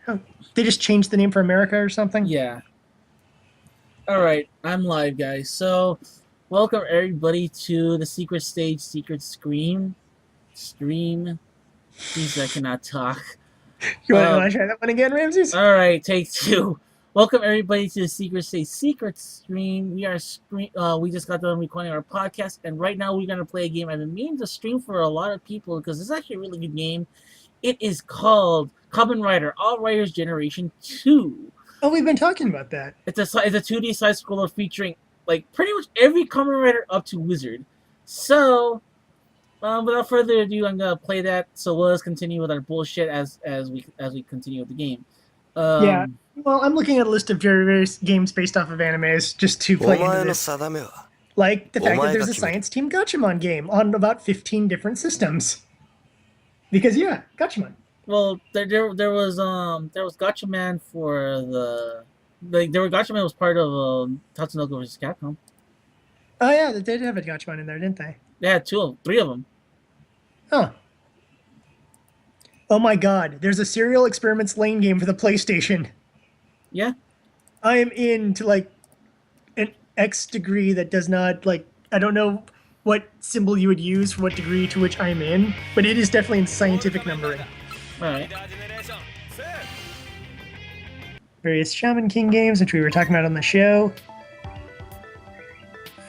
Oh, they just changed the name for America or something? Yeah. All right, I'm live, guys. So, welcome everybody to the Secret Stage Secret Stream. Jesus, I cannot talk. You Um, want to try that one again, Ramses? all right, take two. Welcome everybody to the Secret Stage Secret Stream. We just got done recording our podcast, and right now we're gonna play a game I've been meaning to stream for a lot of people because it's actually a really good game. It is called Kamen Rider All Riders Generation 2. Oh, we've been talking about that. It's a 2D side scroller featuring like pretty much every Kamen Rider up to Wizard. So, without further ado, I'm gonna play that. So let us continue with our bullshit as we continue with the game. Yeah. Um, Well, I'm looking at a list of various games based off of animes just to play into this. Like the fact that there's a Science Team Gatchaman game on about 15 different systems. Because yeah, Gatchaman. well, there was Gatchaman for there were Gatchaman was part of Tatsunoko vs Capcom. Oh yeah, they did have a Gatchaman in there, didn't they? They had three of them. Huh. Oh my god, there's a Serial Experiments Lane game for the PlayStation. Yeah. I am into like an X degree that does not like I don't know what symbol you would use for what degree to which I'm in, but it is definitely in scientific numbering. All right. Various Shaman King games, which we were talking about on the show.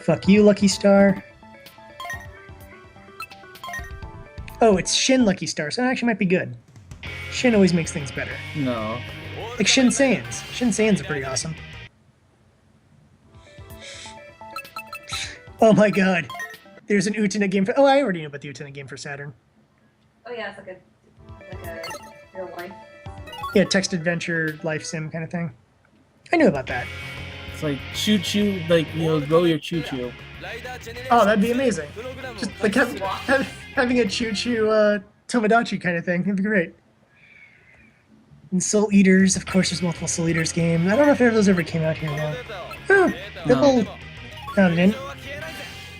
Fuck you, Lucky Star. Oh, it's Shin Lucky Star, so it actually might be good. Shin always makes things better. No. Like Shin Saiyans. Shin Saiyans are pretty awesome. Oh my god. There's an Utena game for... Oh, I already knew about the Utena game for Saturn. Oh yeah, it's like a real life. Yeah, text adventure, life sim kind of thing. I knew about that. It's like choo, like grow your choo. Oh, that'd be amazing. Just like having a choo-choo Tomodachi kind of thing. It'd be great. And Soul Eaters, of course, there's multiple Soul Eaters games. I don't know if any of those ever came out here though. Oh, the whole... No, they didn't.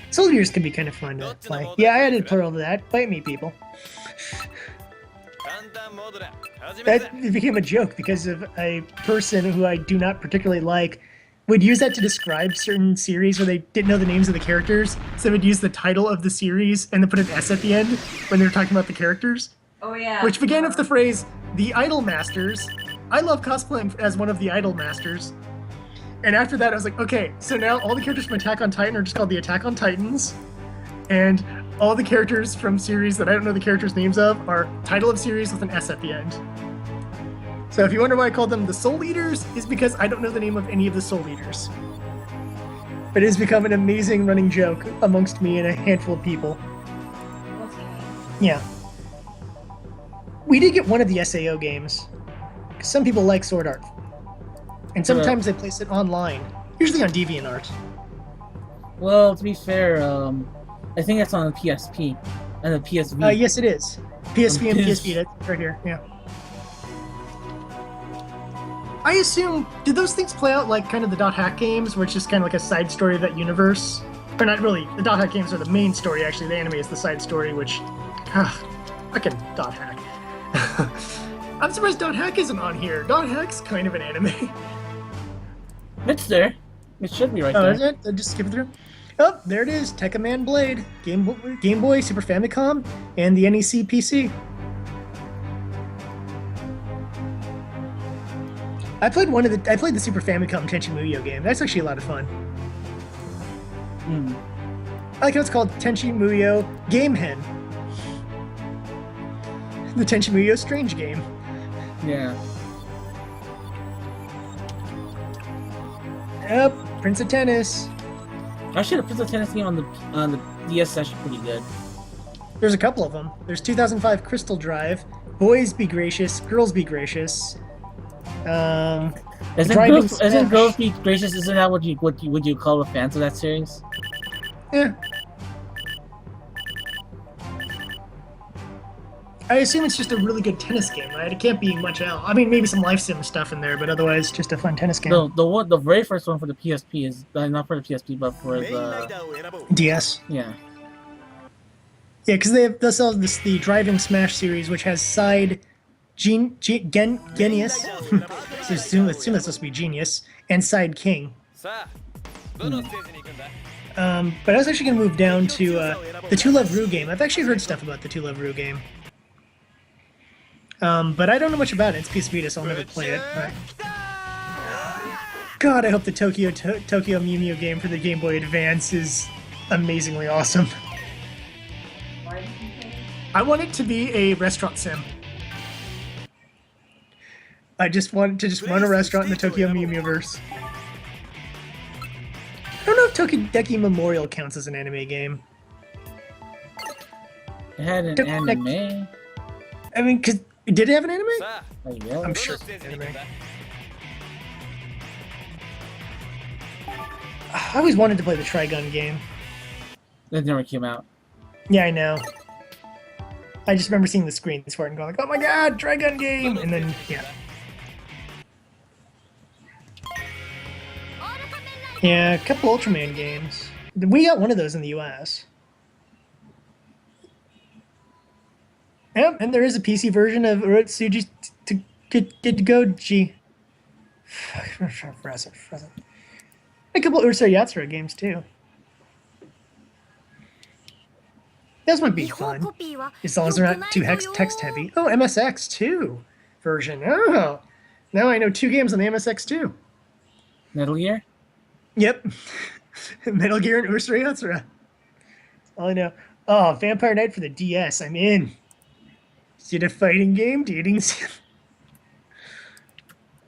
Soul Eaters could be kind of fun to play. Yeah, I added plural to that. Bite me, people. That became a joke because of a person who I do not particularly like would use that to describe certain series where they didn't know the names of the characters, so they would use the title of the series and then put an S at the end when they were talking about the characters. Oh yeah. Which began with the phrase, the Idol Masters. I love cosplaying as one of the Idol Masters. And after that, I was like, okay, so now all the characters from Attack on Titan are just called the Attack on Titans, and all the characters from series that I don't know the characters' names of are title of series with an S at the end. So if you wonder why I called them the Soul Eaters, is because I don't know the name of any of the Soul Eaters. But it has become an amazing running joke amongst me and a handful of people. Yeah. We did get one of the SAO games. Some people like Sword Art. And sometimes they place it online, usually on DeviantArt. Well, to be fair, I think that's on the PSP and the PSV. Yes, it is. PSP and PSP, that's right here, yeah. I assume, did those things play out like kind of the Dot Hack games, where it's just kind of like a side story of that universe? Or not really, the Dot Hack games are the main story, actually. The anime is the side story, which... fucking Dot Hack. I'm surprised Dot Hack isn't on here. Dot Hack's kind of an anime. It's there. It should be right there. Oh, is it? I'll just skip it through. Oh, there it is. Tekkaman Blade, Game Boy, Super Famicom, and the NEC PC. I played the Super Famicom Tenchi Muyo game. That's actually a lot of fun. I like how it's called Tenchi Muyo Game Hen. The Tenchi Muyo Strange Game. Yeah. Yep, Prince of Tennis. Actually, the Prince of Tennis game on the DS is actually pretty good. There's a couple of them. There's 2005 Crystal Drive, Boys Be Gracious, Girls Be Gracious. Isn't Girls Be Gracious? Isn't that what you call the fans of that series? Yeah. I assume it's just a really good tennis game, right? It can't be much else. I mean, maybe some life sim stuff in there, but otherwise, just a fun tennis game. The very first one for the PSP is not for the PSP, but for the DS. Yeah. Yeah, because they have the Driving Smash series, which has side Genius. So assume that's supposed to be Genius. And Side King. But I was actually going to move down to the Two Love Rue game. I've actually heard stuff about the Two Love Rue game. But I don't know much about it. It's PS Vita, so I'll never play it. But... God, I hope the Tokyo Mew Mew game for the Game Boy Advance is amazingly awesome. I want it to be a restaurant sim. I just want to run a restaurant in the Tokyo Mew Mew verse. I don't know if Tokideki Memorial counts as an anime game. It had an anime. I mean, did it have an anime? Oh, yeah. I'm sure it's an anime. I always wanted to play the Trigun game. It never came out. Yeah, I know. I just remember seeing the screens for it and going like, "Oh my god, Trigun game!" And then, yeah. Yeah, a couple Ultraman games. We got one of those in the US. Yep, and there is a PC version of Urotsuji to get to go G. A couple Ursa Yatsura games too. Those might be fun, as long as they're not too text heavy. Oh, MSX2 version. Oh, now I know 2 games on the MSX2. Metal Gear? Yep. Metal Gear and Ursa Yatsura. That's all I know. Oh, Vampire Knight for the DS. I'm in. Is it a fighting game? Dating sim?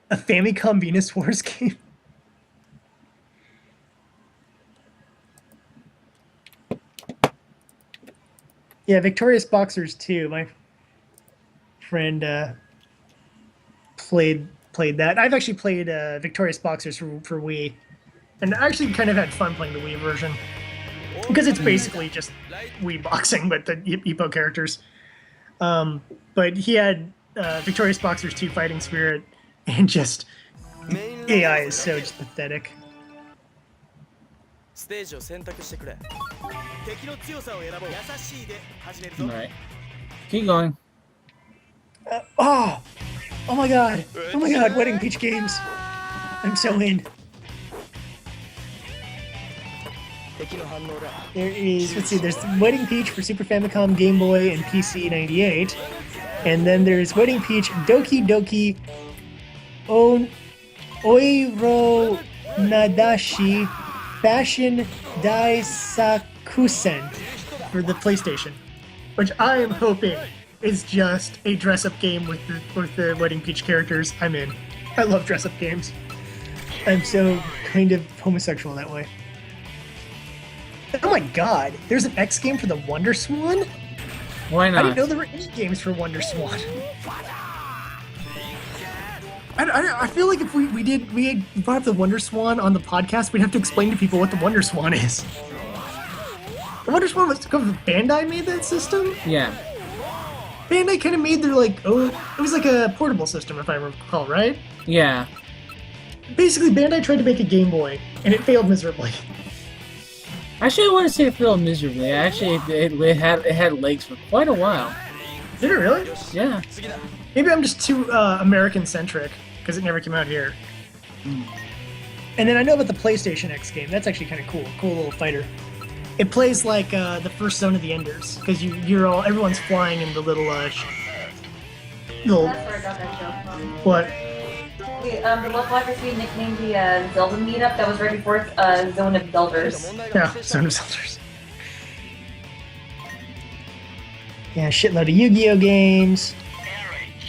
A Famicom Venus Wars game? Yeah, Victorious Boxers 2. My friend played that. I've actually played Victorious Boxers for Wii. And I actually kind of had fun playing the Wii version. Because it's basically just Wii boxing, but the Ippo characters. But he had Victorious Boxers 2 Fighting Spirit, and just AI is so just pathetic. Alright. Keep going. Oh my god! Oh my god, Wedding Peach games! I'm so in. There is, let's see, there's Wedding Peach for Super Famicom, Game Boy, and PC 98. And then there's Wedding Peach Doki Doki Oiro Nadashi Fashion Daisakusen for the PlayStation. Which I am hoping is just a dress-up game with the Wedding Peach characters. I'm in. I love dress-up games. I'm so kind of homosexual that way. Oh my god, there's an X game for the Wonder Swan? Why not? I didn't know there were any games for Wonder Swan. I feel like if we brought up the Wonder Swan on the podcast, we'd have to explain to people what the Wonder Swan is. The Wonder Swan was Bandai made that system? Yeah. Bandai kind of made their it was like a portable system if I recall, right? Yeah. Basically, Bandai tried to make a Game Boy, and it failed miserably. Actually, I want to say it failed miserably. Actually, it had legs for quite a while. Did it really? Yeah. Maybe I'm just too American-centric, because it never came out here. And then I know about the PlayStation X game. That's actually kind of cool. Cool little fighter. It plays like the first Zone of the Enders, because everyone's flying in the little That's where I got that joke from. What? The Love Live we nicknamed the Zelda meetup that was right before Zone of Zelders. Yeah, Zone of Zelders. Yeah, shitload of Yu-Gi-Oh games,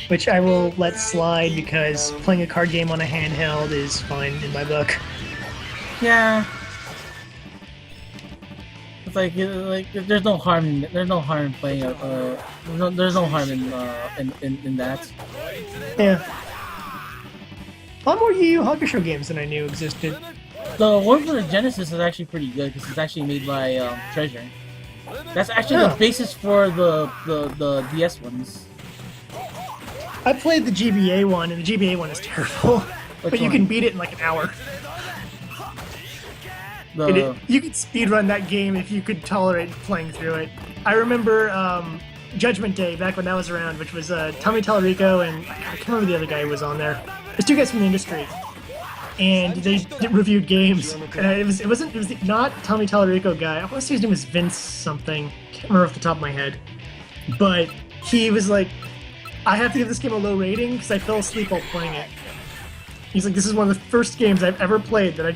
which I will let slide because playing a card game on a handheld is fine in my book. Yeah. It's like there's no harm in playing there's no harm in that. Yeah. A lot more Yu Yu Hakusho games than I knew existed. The one for the Genesis is actually pretty good because it's actually made by Treasure. That's actually the basis for the DS ones. I played the GBA one, and the GBA one is terrible. But you can beat it in like an hour. You could speedrun that game if you could tolerate playing through it. I remember Judgment Day back when that was around, which was Tommy Tallarico and I can't remember the other guy who was on there. There's two guys from the industry, and they reviewed games. And it was not Tommy Tallarico guy. I want to say his name was Vince something. Can't remember off the top of my head, but he was like, I have to give this game a low rating because I fell asleep while playing it. He's like, this is one of the first games I've ever played that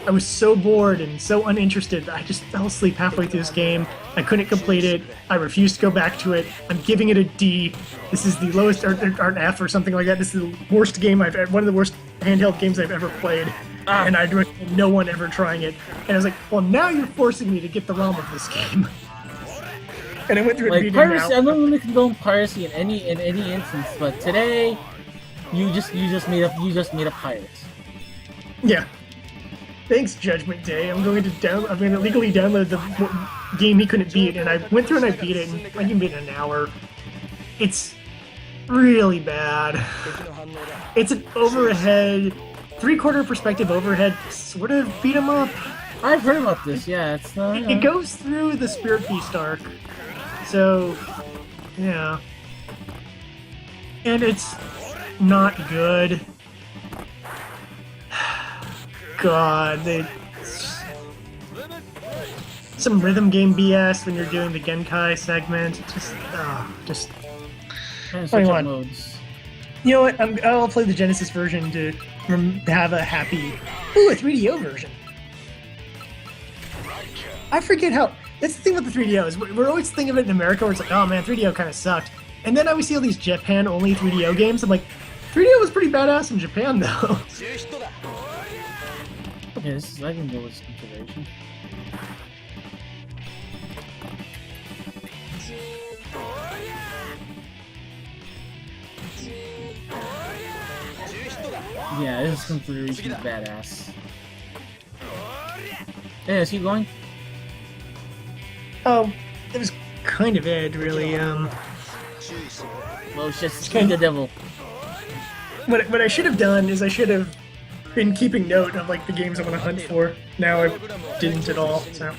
I was so bored and so uninterested that I just fell asleep halfway through this game. I couldn't complete it. I refused to go back to it. I'm giving it a D. This is the lowest, or an F or something like that. This is the worst game one of the worst handheld games I've ever played. And I recommend no one ever trying it. And I was like, well, now you're forcing me to get the ROM of this game. And I went through it beating piracy. I don't really condone piracy in any instance, but today you just made up pirates. Yeah. Thanks, Judgment Day. I'm going to legally download the game he couldn't beat, and I went through and I beat it, and I can beat it in an hour. It's really bad. It's an overhead, 3/4 perspective overhead sort of beat 'em up. I've heard about this. Yeah, it's not. It goes through the Spirit Beast arc, so yeah, and it's not good. God, some rhythm game BS when you're doing the Genkai segment. Just. Modes. You know what? I'll play the Genesis version to have a happy. Ooh, a 3DO version. I forget how. That's the thing with the 3DO is we're always thinking of it in America where it's like, oh man, 3DO kind of sucked. And then I always see all these Japan-only 3DO games. I'm like, 3DO was pretty badass in Japan though. Yeah, I can go with consideration. Yeah, this is consideration badass. Yeah, is he going? Oh, it was kind of it, really. Well, it's just King the Devil. What I should have done is I should have been keeping note of like the games I want to hunt for. Now I didn't at all, so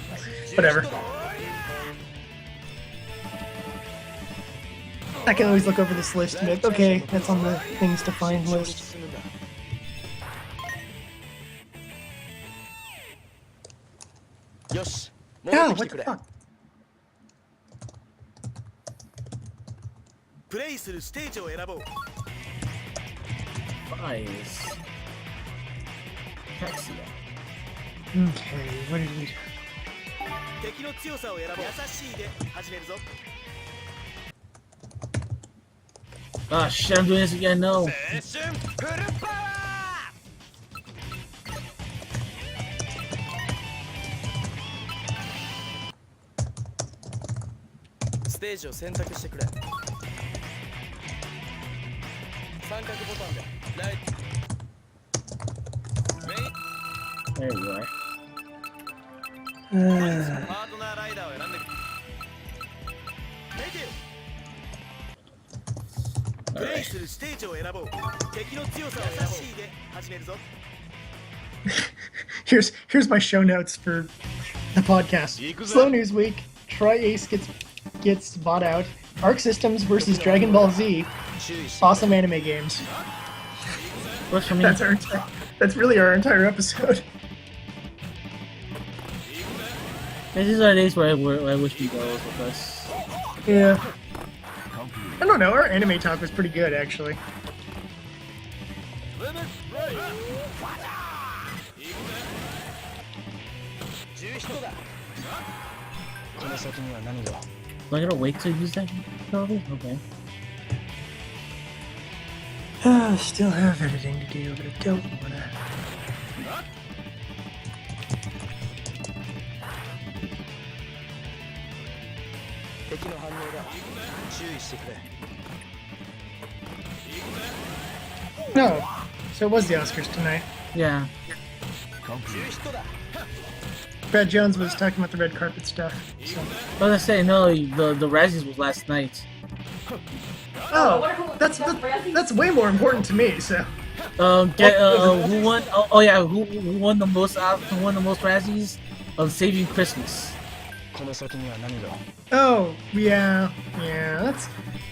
whatever. I can always look over this list and be like, okay, that's on the things to find list. Oh, what the fuck? Eyes. Hexia. Okay, what did we do? Ah, shit, I'm doing this again, no. There you are. Here's my show notes for the podcast. Slow News Week. Tri-Ace gets bought out. Arc Systems versus Dragon Ball Z. Awesome anime games. What's for me? That's really our entire episode. These are days where I wish you go with us. Yeah. I don't know, our anime talk was pretty good, actually. Do I gotta wait to use that? Probably? Okay. Still have editing to do, but I don't wanna. No, so it was the Oscars tonight. Yeah. Brad Jones was talking about the red carpet stuff. So. But I say no. The Razzies was last night. Oh, that's way more important to me. So. Who won? Oh yeah, who won the most? Who won the most Razzies? Of Saving Christmas. Oh, yeah.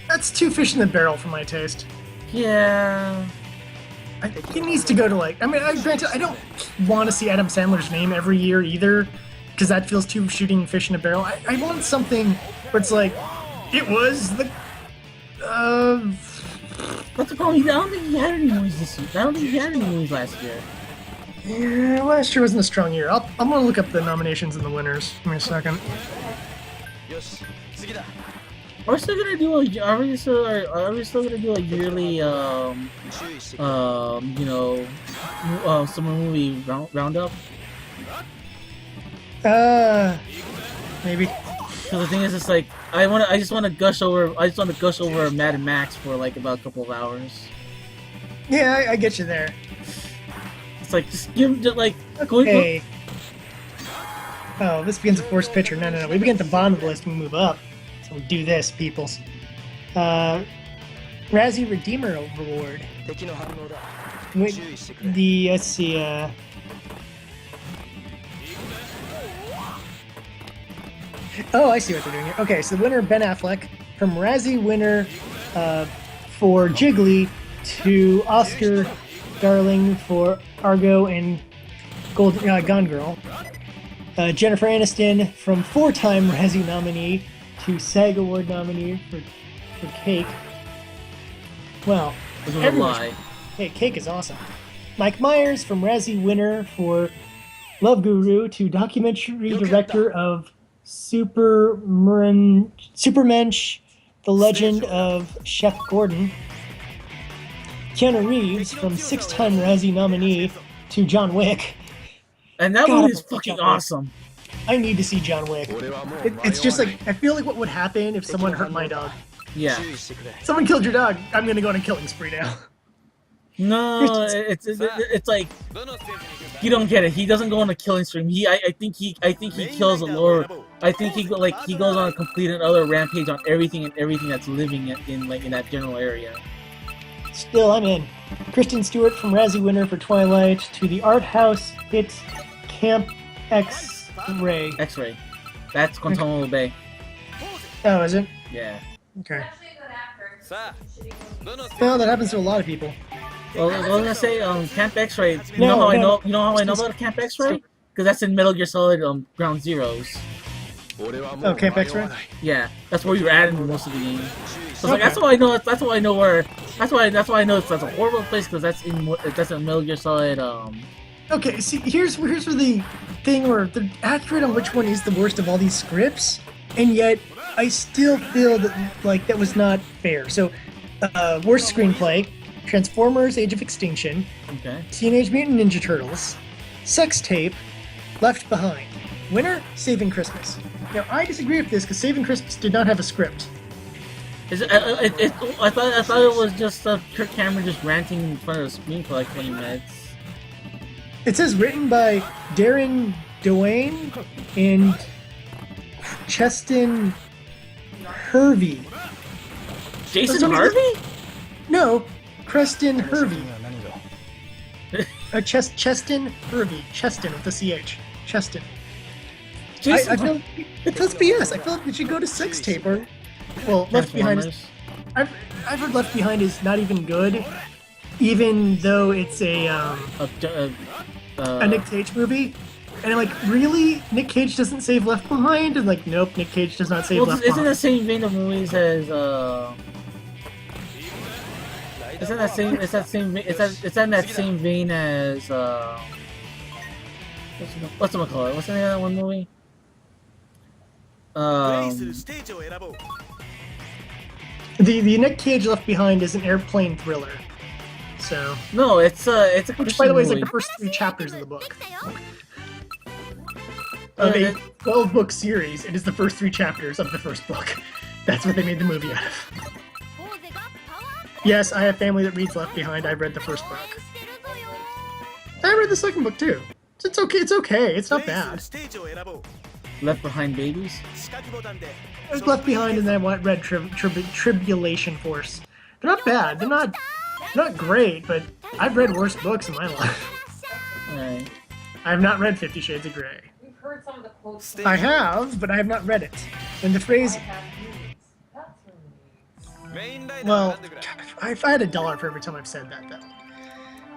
That's too fish in the barrel for my taste. Yeah. I think it needs to go to granted, I don't want to see Adam Sandler's name every year either, because that feels too shooting fish in a barrel. I want something where it's like, it was the, What's the problem? I don't think he had any movies this year. I don't think he had any movies last year. Yeah, last year wasn't a strong year. I'm gonna look up the nominations and the winners. Give me a second. Are we still gonna do a yearly summer movie roundup? Maybe. So the thing is, it's like I just want to gush over Mad Max for like about a couple of hours. Yeah, I get you there. It's like just give like. Okay. Oh, this begins a forced picture. No. We begin at the bottom of the list and we move up. So we do this, peoples. Razzie Redeemer Award. Let's see. Oh, I see what they're doing here. Okay, so the winner, Ben Affleck, from Razzie winner for Jiggly to Oscar Darling for Argo and Gone Girl. Jennifer Aniston from four-time Razzie nominee to SAG Award nominee for Cake. Well, hey, Cake is awesome. Mike Myers from Razzie winner for Love Guru to documentary director of Supermensch, The Legend of Chef Gordon. Keanu Reeves from six-time Razzie nominee to John Wick. And that one is fucking awesome. I need to see John Wick. It's just like, I feel like what would happen if someone hurt my dog. Yeah. Someone killed your dog, I'm gonna go on a killing spree now. No, it's like you don't get it. He doesn't go on a killing spree. I think he kills a lord. I think he goes on a complete another rampage on everything that's living in that general area. Still, I'm in. Kristen Stewart from Razzie winner for Twilight to the art house hit Camp X-Ray. X-Ray. That's Guantanamo Bay. Oh, is it? Yeah. Okay. Well, that happens to a lot of people. Well, I was gonna say, Camp X-Ray. You know how I know about Camp X-Ray? Because that's in Metal Gear Solid Ground Zeroes. Oh, Camp X-Ray? Yeah, that's where you're at in most of the game. So like, that's why I know. That's why I know where. That's why I know that's a horrible place because that's in Metal Gear Solid. Okay, see, here's where the thing where they're accurate on which one is the worst of all these scripts, and yet I still feel that that was not fair. So, worst screenplay: Transformers: Age of Extinction, okay. Teenage Mutant Ninja Turtles, Sex Tape, Left Behind. Winner: Saving Christmas. Now I disagree with this because Saving Christmas did not have a script. I thought it was just Kirk Cameron just ranting in front of the screen for like 20 minutes. It says written by Darren Duane and Cheston Hervey. Jason Harvey? No, Creston Hervey. Cheston Hervey. Cheston with the CH. Cheston. I feel that's BS. I feel like it should go to Sex Tape or, well, Left Behind is, I've heard Left Behind is not even good, even though it's a Nick Cage movie. And I'm like, really? Nick Cage doesn't save Left Behind? And like, nope, Nick Cage does not save Left Behind. It's in the same vein of movies as It's in that same vein as what's it called? What's the name of that one movie? The Nick Cage Left Behind is an airplane thriller. So no, it's a which by the way is like the first 3 chapters of the book. Of a 12-book series, it is the first 3 chapters of the first book. That's what they made the movie out of. Yes, I have family that reads Left Behind. I've read the first book. I read the second book too. It's okay. It's okay. It's not bad. Left Behind Babies? I was Left Behind and then I read Tribulation Force. They're not bad. They're not great, but I've read worse books in my life. Alright. I have not read 50 Shades of Grey. heard some of the quotes. I have, but I have not read it. And the phrase, well, if I had $1 for every time I've said that, though.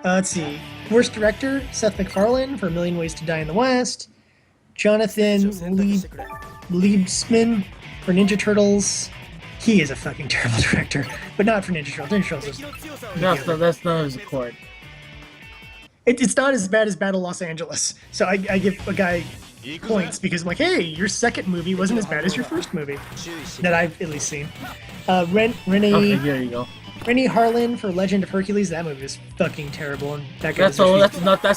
Let's see. Worst director, Seth MacFarlane for A Million Ways to Die in the West. Jonathan Liebsman for Ninja Turtles. He is a fucking terrible director, but not for Ninja Turtles. Ninja Turtles is... That's not his accord. It's not as bad as Battle Los Angeles. So I give a guy points because I'm like, hey, your second movie wasn't as bad as your first movie that I've at least seen. Okay, there you go. Rennie Harlan for Legend of Hercules. That movie was fucking terrible. And that That's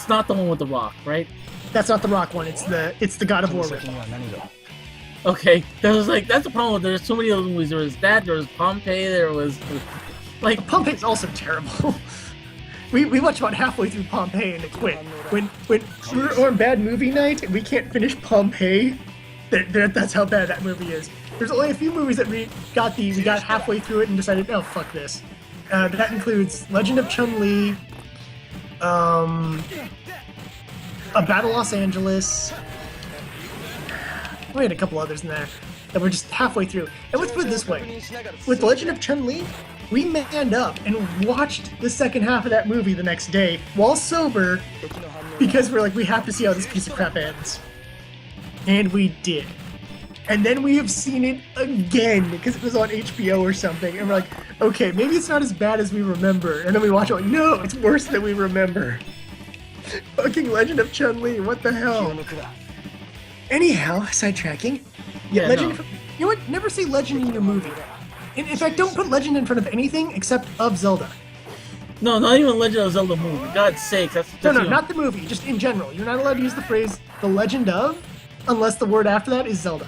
not the one with the Rock, right? That's not the Rock one. It's the God of War ripoff. Okay, that's the problem. There's so many other movies. There was that. There was Pompeii. There was like Pompeii's also terrible. we watched about halfway through Pompeii and it quit. When we're on bad movie night and we can't finish Pompeii, that's how bad that movie is. There's only a few movies that we got halfway through it and decided, oh fuck this. That includes Legend of Chun-Li, A Battle Los Angeles. We had a couple others in there that were just halfway through. And let's put it this way: with Legend of Chun-Li, we manned up and watched the second half of that movie the next day while sober because we're like, we have to see how this piece of crap ends. And we did. And then we have seen it again because it was on HBO or something. And we're like, okay, maybe it's not as bad as we remember. And then we watch it like, no, it's worse than we remember. Fucking Legend of Chun-Li, what the hell? Anyhow, sidetracking. Yeah, Legend. no. You know what? Never say Legend in your movie. In fact, don't put Legend in front of anything except of Zelda. No, not even Legend of Zelda movie. For God's sake, that's No, even... not the movie. Just in general. You're not allowed to use the phrase "the Legend of" unless the word after that is Zelda.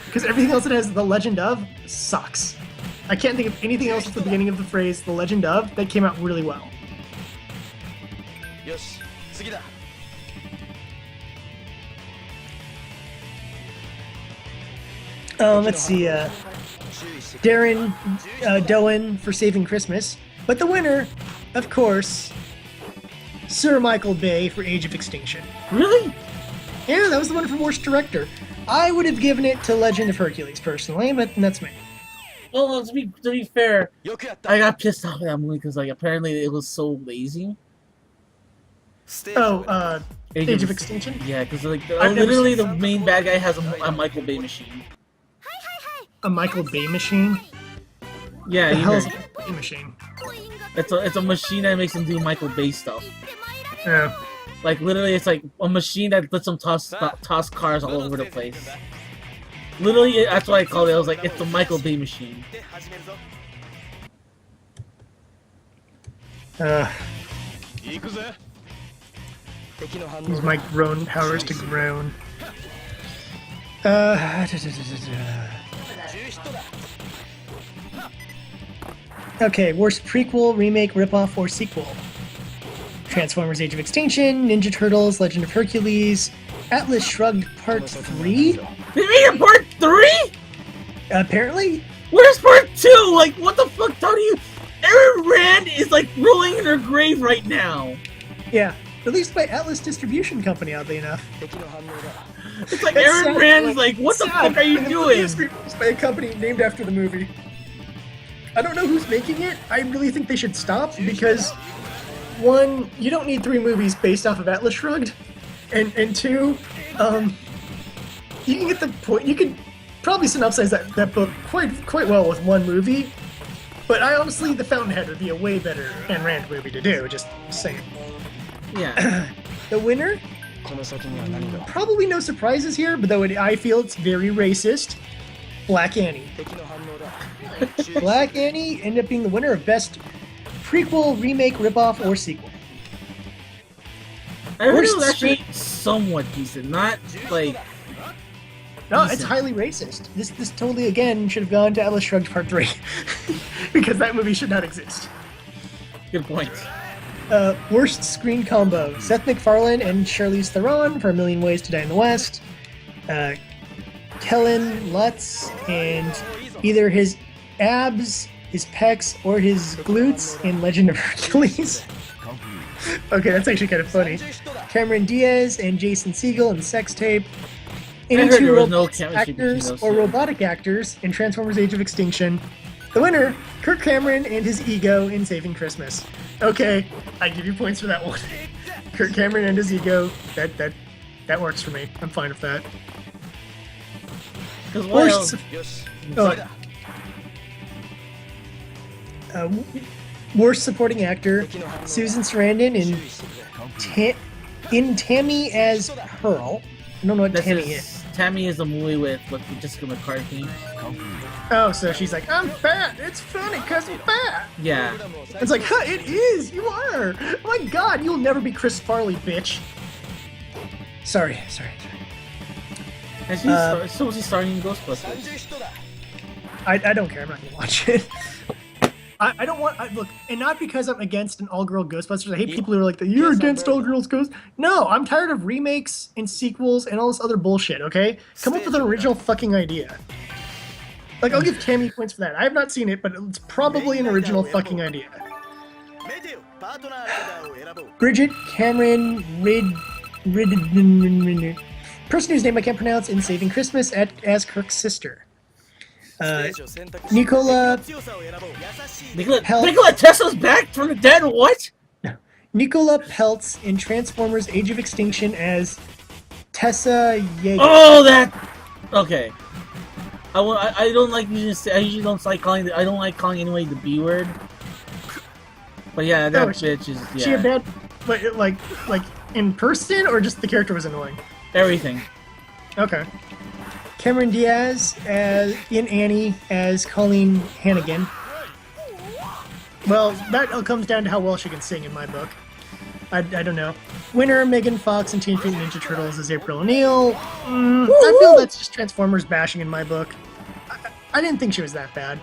Because everything else that has "the Legend of" sucks. I can't think of anything else at the beginning of the phrase "the Legend of" that came out really well. Let's see. Darren Doan for Saving Christmas. But the winner, of course, Sir Michael Bay for Age of Extinction. Really? Yeah, that was the one for Worst Director. I would have given it to Legend of Hercules, personally, but that's me. Well, to be fair, I got pissed off at that movie because apparently it was so lazy. Oh, Age of Extinction? Yeah, because literally the main bad guy has a Michael Bay machine. A Michael Bay machine? Yeah, The hell's a Bay machine? it's a machine that makes him do Michael Bay stuff. Yeah. Like literally, it's like a machine that lets him toss cars all over the place. Literally, that's what I call it. I was like, it's the Michael Bay machine. Use my groan powers to groan. Okay, worst prequel, remake, ripoff, or sequel. Transformers: Age of Extinction, Ninja Turtles, Legend of Hercules, Atlas Shrugged Part 3? They made a Part 3? Apparently? Where's Part 2? Like, what the fuck, Tony? Erin Rand is like rolling in her grave right now. Yeah, released by Atlas Distribution Company, oddly enough. It's like Erin Rand is like, what the fuck are you doing? It's released by a company named after the movie. I don't know who's making it. I really think they should stop because, one, you don't need 3 movies based off of Atlas Shrugged, and 2, you can get the point. You could probably synopsize that book quite well with 1 movie. But I honestly, The Fountainhead would be a way better Ayn Rand movie to do. Just saying. Yeah. The winner? Probably no surprises here, but though I feel it's very racist. Black Annie. Black Annie ended up being the winner of Best Prequel, Remake, Ripoff, or Sequel. I heard it was actually somewhat decent, not like... No, decent. it's highly racist. This totally, again, should have gone to Atlas Shrugged Part 3. Because that movie should not exist. Good point. Worst screen combo. Seth MacFarlane and Charlize Theron for A Million Ways to Die in the West. Kellen Lutz and either his abs, his pecs, or his glutes in Legend of Hercules. Okay, that's actually kind of funny. Cameron Diaz and Jason Segel in Sex Tape. I Any heard two there was no robotic chemistry between actors those or two. robotic actors in Transformers Age of Extinction. The winner, Kirk Cameron and his ego in Saving Christmas. Okay, I give you points for that one. Kirk Cameron and his ego, that works for me. I'm fine with that. Because what Worst, else? worst supporting actor, Susan Sarandon in Tammy as Pearl. I don't know what This Tammy is- is. Tammy is a movie with Jessica McCarthy. Oh, so she's like, I'm fat. It's funny because I'm fat. Yeah. It's like, huh, it is. You are. Oh my God, you'll never be Chris Farley, bitch. Sorry. And she's supposed to be starring in Ghostbusters. I don't care. I'm not gonna watch it. I don't want. Look, and not because I'm against an all-girl Ghostbusters. I hate people who are like, "You're against all-girls Ghost." No, I'm tired of remakes and sequels and all this other bullshit. Okay, come up with an original fucking idea. Like, I'll give Tammy points for that. I have not seen it, but it's probably an original fucking idea. Bridget Cameron person whose name I can't pronounce in Saving Christmas as Kirk's sister. Nikola Nikola Tesla's back from the dead. What? Nikola Peltz in Transformers Age of Extinction as Tessa Yeager. Oh, that. Okay. I don't like using. I usually don't like calling. I don't like calling anybody the B word. But yeah, that bitch is. Yeah. She a bad, but like in person or just the character was annoying. Everything. Okay. Cameron Diaz in Annie as Colleen Hannigan. Well, that all comes down to how well she can sing in my book. I don't know. Winner, Megan Fox in Teenage Mutant Ninja Turtles as April O'Neil. I feel that's just Transformers bashing in my book. I didn't think she was that bad.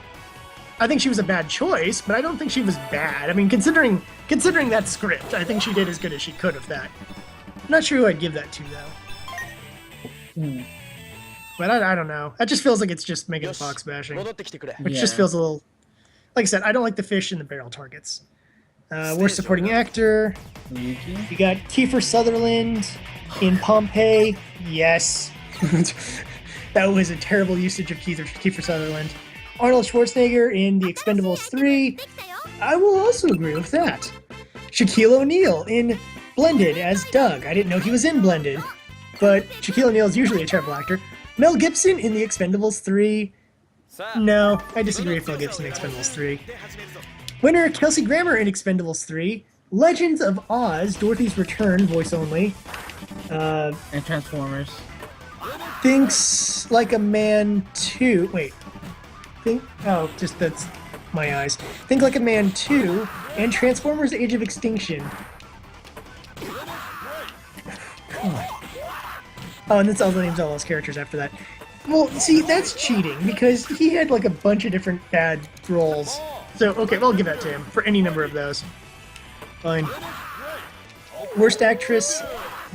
I think she was a bad choice, but I don't think she was bad. I mean, considering that script, I think she did as good as she could of that. I'm not sure who I'd give that to, though. But I don't know. That just feels like it's just Megan Fox bashing. Which just feels a little... Like I said, I don't like the fish in the barrel targets. Worst supporting actor. You got Kiefer Sutherland in Pompeii. Yes. That was a terrible usage of Kiefer Sutherland. Arnold Schwarzenegger in The Expendables 3. I will also agree with that. Shaquille O'Neal in Blended as Doug. I didn't know he was in Blended. But Shaquille O'Neal is usually a terrible actor. Mel Gibson in The Expendables 3. No, I disagree with Mel Gibson in Expendables 3. Winner, Kelsey Grammer in Expendables 3. Legends of Oz, Dorothy's Return, voice only. And Transformers. Thinks Like a Man 2. Wait. That's my eyes. Think Like a Man 2 and Transformers Age of Extinction. Oh, and that's all the names of all those characters after that. Well, see, that's cheating, because he had like a bunch of different bad roles. So, okay, well, I'll give that to him for any number of those. Fine. Worst actress,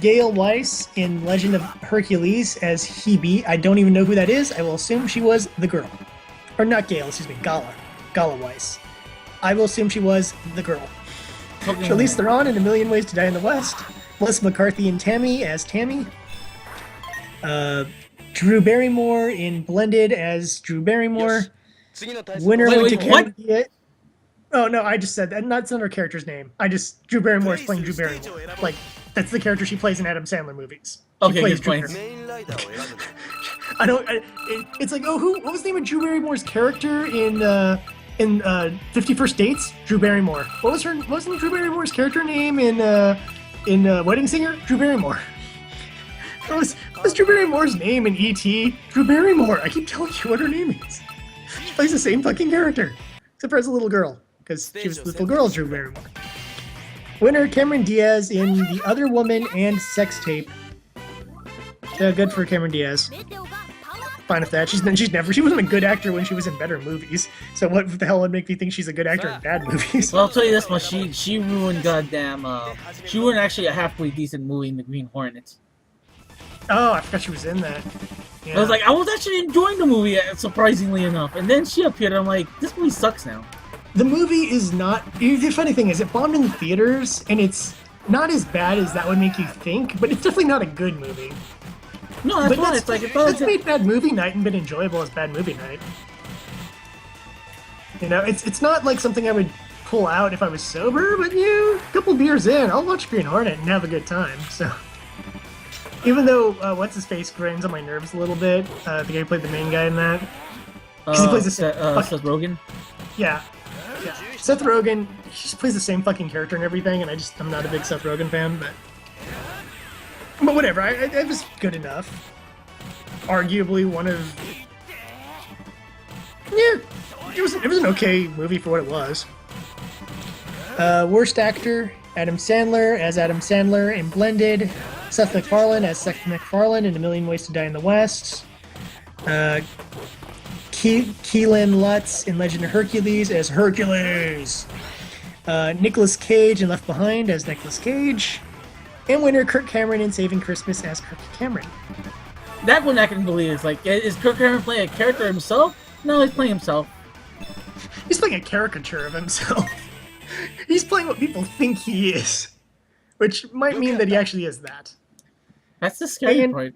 Gail Weiss in Legend of Hercules as Hebe. I don't even know who that is. I will assume she was the girl. Or not Gail, excuse me, Gala. Gala Weiss. I will assume she was the girl. Charlize Theron in A Million Ways to Die in the West. Melissa McCarthy in Tammy as Tammy. Drew Barrymore in Blended as Drew Barrymore. Winner went to Cameron Diaz. Oh no, I just said that. That's not her character's name. Drew Barrymore is playing Drew Barrymore. Like, that's the character she plays in Adam Sandler movies. Okay, good point. It's like, what was the name of Drew Barrymore's character in 50 First Dates? Drew Barrymore. Wasn't Drew Barrymore's character name in Wedding Singer? Drew Barrymore. What was Drew Barrymore's name in E.T.? Drew Barrymore. I keep telling you what her name is. She plays the same fucking character, except for as a little girl, because she was the little girl Drew Barrymore. Winner, Cameron Diaz in The Other Woman and Sex Tape. Good for Cameron Diaz. Fine with that. She wasn't a good actor when she was in better movies. So what the hell would make me think she's a good actor in bad movies? Well, I'll tell you this much: she ruined she ruined actually a halfway decent movie in The Green Hornet. Oh, I forgot she was in that. Yeah. I was actually enjoying the movie, surprisingly enough, and then she appeared. I'm like, this movie sucks now. The movie is not. The funny thing is, it bombed in the theaters, and it's not as bad as that would make you think, but it's definitely not a good movie. No, that's But why it's like it's made Bad Movie Night and been enjoyable as Bad Movie Night. You know, it's not like something I would pull out if I was sober, but a couple beers in, I'll watch Green Hornet and have a good time. So, even though what's his face grinds on my nerves a little bit, the guy who played the main guy in that, because he plays the Seth Rogen. yeah. Seth Rogen, he just plays the same fucking character and everything, and I'm not a big Seth Rogen fan, but whatever. It was good enough. Arguably one of it was an okay movie for what it was. Worst actor, Adam Sandler as Adam Sandler in Blended, Seth MacFarlane as Seth MacFarlane in A Million Ways to Die in the West, Keelan Lutz in Legend of Hercules as Hercules, Nicolas Cage in Left Behind as Nicolas Cage, and winner Kirk Cameron in Saving Christmas as Kirk Cameron. That one I can believe. Is like, is Kirk Cameron playing a character himself? No, he's playing himself. He's playing a caricature of himself. He's playing what people think he is, which might mean that he actually is that. That's the scary part.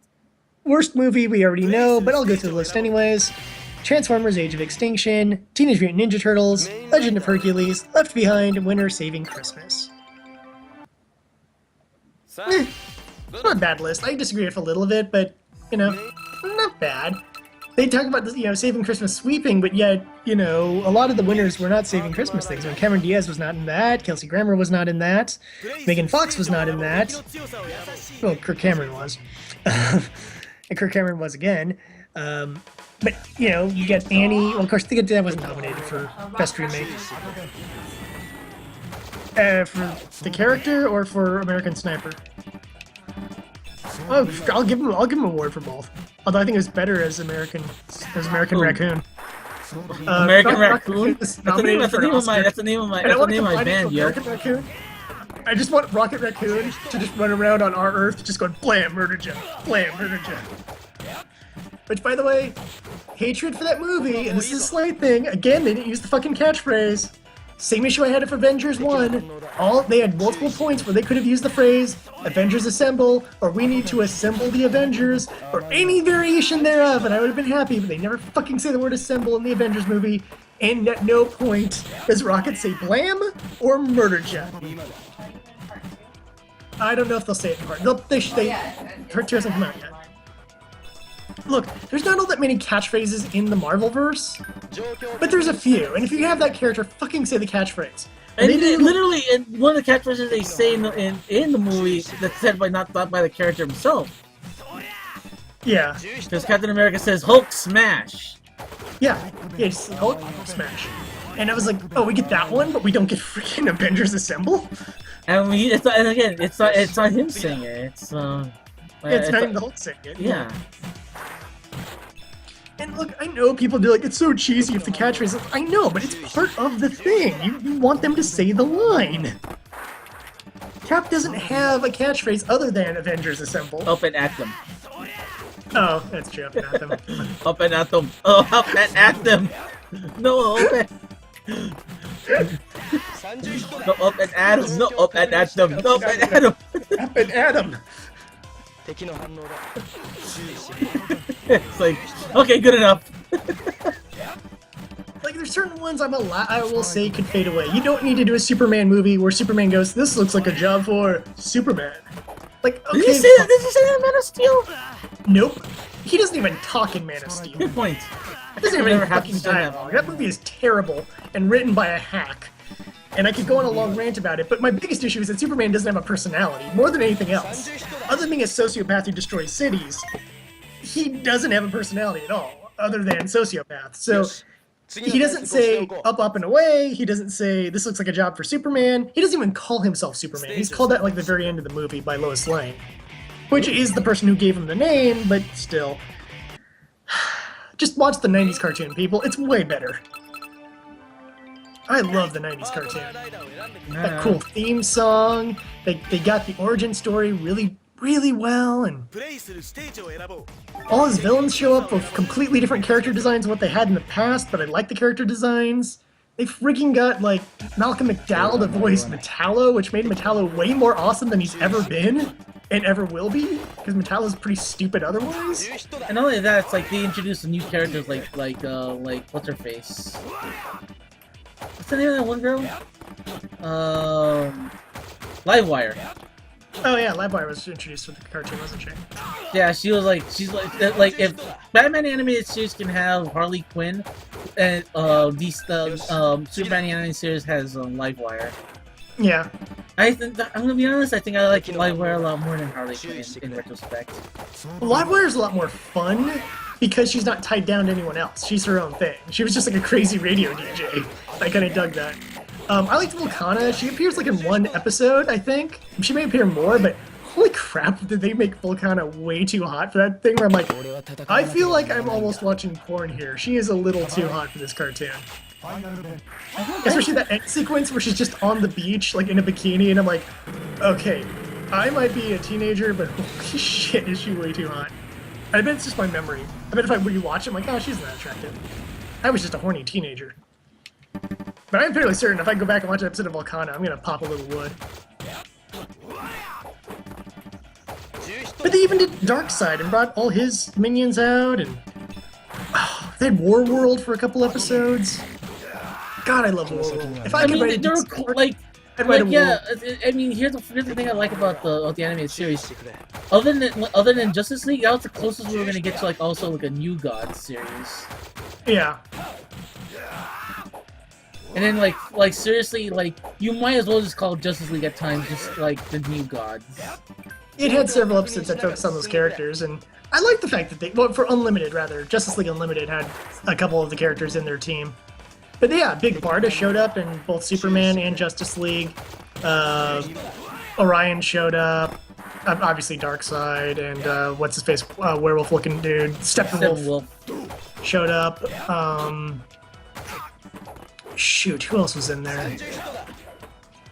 Worst movie we already know, but I'll go through the list anyways. Transformers: Age of Extinction, Teenage Mutant Ninja Turtles, Legend of Hercules, Left Behind, winner Saving Christmas. It's not a bad list. I disagree with a little bit, but, not bad. They talk about this, Saving Christmas sweeping, but yet, a lot of the winners were not Saving Christmas things. When Cameron Diaz was not in that, Kelsey Grammer was not in that, Megan Fox was not in that. Well, Kirk Cameron was. And Kirk Cameron was again. But, you get Annie. Well, of course, Think of Dad wasn't nominated for Best Remake. For the character or for American Sniper? Oh, I'll give him an award for both. Although I think it was better as American Raccoon. American Raccoon. That's That's the name of my band, yo. American Raccoon. I just want Rocket Raccoon to just run around on our Earth, just going blam, murder Joe, blam, murder Joe. Which, by the way, hatred for that movie, and this is a slight thing. Again, they didn't use the fucking catchphrase. Same issue I had with Avengers 1. They had multiple points where they could have used the phrase, Avengers Assemble, or we need to assemble the Avengers, or any variation thereof, and I would have been happy, but they never fucking say the word assemble in the Avengers movie, and at no point does Rocket say blam or murder jet. I don't know if they'll say it in part. Cartoon hasn't come out yet. Look, there's not all that many catchphrases in the Marvelverse, but there's a few, and if you have that character, fucking say the catchphrase. And literally, in one of the catchphrases they say in the movie that's said not by the character himself. Yeah. Because Captain America says Hulk smash. Yeah, it's Hulk smash. And I was like, oh, we get that one, but we don't get freaking Avengers Assemble? And it's not him saying it. It's not even the Hulk saying it. Yeah. And look, I know people do it's so cheesy if the catchphrase. I know, but it's part of the thing. You want them to say the line. Cap doesn't have a catchphrase other than Avengers Assemble. Up and at them. Oh, that's true. Up and at them. Up and at them. Oh, up and at them. No, up and... No, up and at them. No, up and at them. No, up and at them. Up and at them. It's like, okay, good enough. There's certain ones I will say could fade away. You don't need to do a Superman movie where Superman goes, "This looks like a job for Superman." Okay. Did you say that in Man of Steel? Nope. He doesn't even talk in Man of Steel. Good point. Doesn't even have fucking dialogue. That movie is terrible and written by a hack. And I could go on a long rant about it, but my biggest issue is that Superman doesn't have a personality, more than anything else. Other than being a sociopath who destroys cities, he doesn't have a personality at all, other than sociopath. So he doesn't say up, up, and away. He doesn't say this looks like a job for Superman. He doesn't even call himself Superman. He's called that the very end of the movie by Lois Lane, which is the person who gave him the name, but still. Just watch the 90s cartoon, people. It's way better. I love the 90s cartoon. That cool theme song. They got the origin story really, really well, and all his villains show up with completely different character designs than what they had in the past, but I like the character designs. They freaking got like Malcolm McDowell to voice Metallo, which made Metallo way more awesome than he's ever been and ever will be, because Metallo's pretty stupid otherwise. And not only that, it's like they introduced new characters like what's her face? What's the name of that one girl? Livewire. Oh yeah, Livewire was introduced with the cartoon, wasn't she? Yeah, she's like if Batman animated series can have Harley Quinn, and Superman animated series has Livewire. Yeah. I'm gonna be honest. I think I like Livewire a lot more than Harley Quinn in retrospect. Livewire's a lot more fun because she's not tied down to anyone else. She's her own thing. She was just like a crazy radio DJ. I kind of dug that. I liked Volcana. She appears like in one episode, I think. She may appear more, but holy crap, did they make Volcana way too hot for that thing where I'm like, I feel like I'm almost watching porn here. She is a little too hot for this cartoon. Especially that end sequence where she's just on the beach, like in a bikini, and I'm like, okay, I might be a teenager, but holy shit, is she way too hot. I bet it's just my memory. I bet if I rewatch it, I'm like, oh, she's not attractive. I was just a horny teenager. But I'm fairly certain if I go back and watch an episode of Volcana, I'm gonna pop a little wood. But they even did Darkseid and brought all his minions out, and they had War World for a couple episodes. God, I love War World. If I could write a I'd write a yeah. I mean, here's the thing I like about the animated series. Other than Justice League, that was the closest we were gonna get to like also like a New Gods series. Yeah. And then like seriously, like you might as well just call Justice League at times just like the New Gods. It had several episodes that focused on those characters, and I like the fact that they, well, for Unlimited rather, Justice League Unlimited had a couple of the characters in their team. But yeah, Big Barda showed up in both Superman and Justice League. Orion showed up. Obviously Darkseid and what's his face, werewolf-looking dude, Steppenwolf showed up. Shoot, who else was in there?